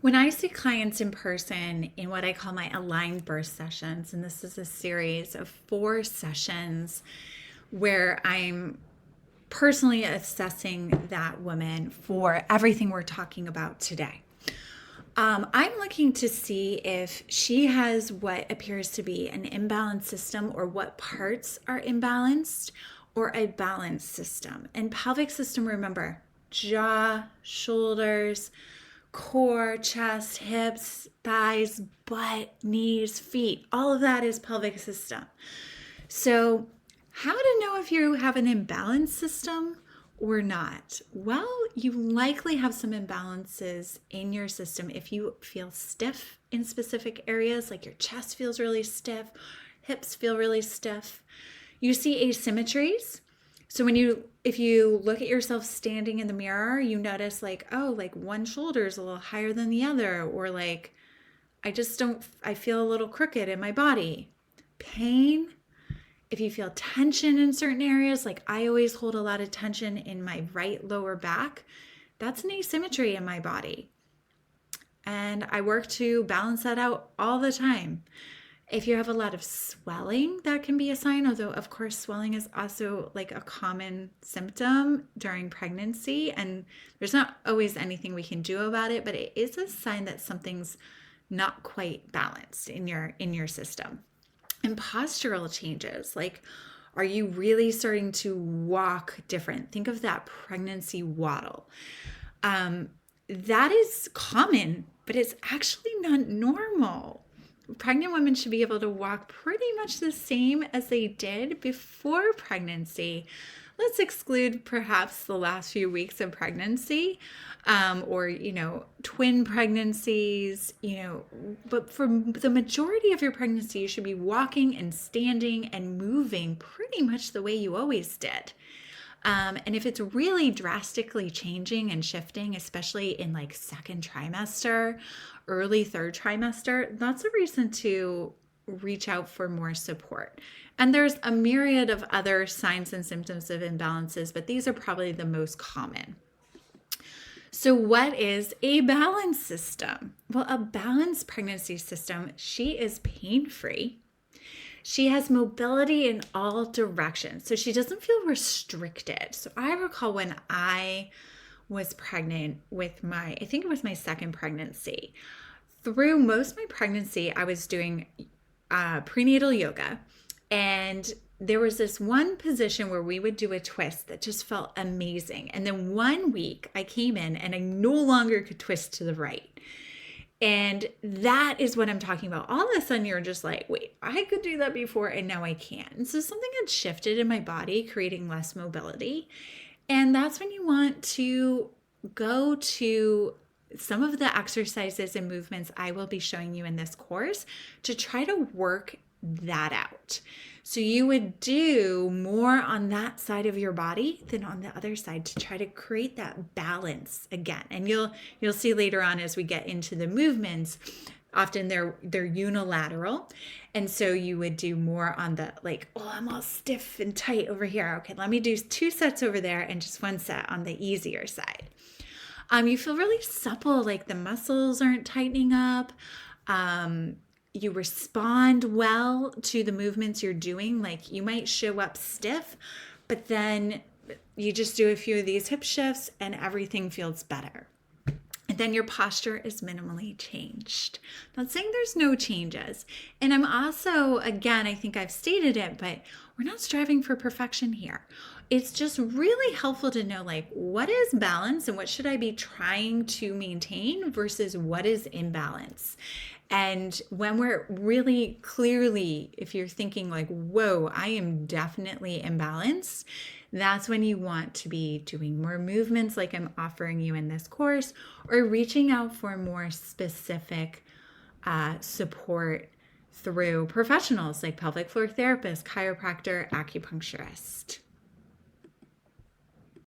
When I see clients in person in what I call my aligned birth sessions, and this is a series of 4 sessions where I'm personally assessing that woman for everything we're talking about today. I'm looking to see if she has what appears to be an imbalanced system, or what parts are imbalanced, or a balanced system. And pelvic system, remember, jaw, shoulders, core, chest, hips, thighs, butt, knees, feet. All of that is pelvic system. So, how to know if you have an imbalanced system or not? Well, you likely have some imbalances in your system if you feel stiff in specific areas, like your chest feels really stiff, hips feel really stiff. You see asymmetries. So if you look at yourself standing in the mirror, you notice like, oh, like one shoulder is a little higher than the other, or like I feel a little crooked in my body. Pain. If you feel tension in certain areas, like I always hold a lot of tension in my right lower back, that's an asymmetry in my body. And I work to balance that out all the time. If you have a lot of swelling, that can be a sign, although of course swelling is also like a common symptom during pregnancy, and there's not always anything we can do about it, but it is a sign that something's not quite balanced in your system. And postural changes, like, are you really starting to walk different? Think of that pregnancy waddle. That is common, but it's actually not normal. Pregnant women should be able to walk pretty much the same as they did before pregnancy. Let's exclude perhaps the last few weeks of pregnancy, or, twin pregnancies, but for the majority of your pregnancy, you should be walking and standing and moving pretty much the way you always did. And if it's really drastically changing and shifting, especially in like second trimester, early third trimester, that's a reason to reach out for more support. And there's a myriad of other signs and symptoms of imbalances, but these are probably the most common. So what is a balanced system? Well, a balanced pregnancy system, she is pain-free. She has mobility in all directions, so she doesn't feel restricted. So I recall when I was pregnant with I think it was my second pregnancy. Through most of my pregnancy, I was doing prenatal yoga, and there was this one position where we would do a twist that just felt amazing. And then one week I came in and I no longer could twist to the right. And that is what I'm talking about. All of a sudden you're just like, wait, I could do that before and now I can't. And so something had shifted in my body, creating less mobility. And that's when you want to go to some of the exercises and movements I will be showing you in this course to try to work that out. So you would do more on that side of your body than on the other side to try to create that balance again. And you'll see later on as we get into the movements, often they're unilateral. And so you would do more on the like, oh, I'm all stiff and tight over here. Okay, let me do 2 sets over there and just 1 set on the easier side. You feel really supple, like the muscles aren't tightening up. You respond well to the movements you're doing. Like you might show up stiff, but then you just do a few of these hip shifts and everything feels better. And then your posture is minimally changed. Not saying there's no changes. And I'm also, again, I think I've stated it, but we're not striving for perfection here. It's just really helpful to know like what is balance and what should I be trying to maintain versus what is imbalance. And when we're really clearly, if you're thinking like, whoa, I am definitely imbalanced, that's when you want to be doing more movements like I'm offering you in this course, or reaching out for more specific support through professionals like pelvic floor therapist, chiropractor, acupuncturist.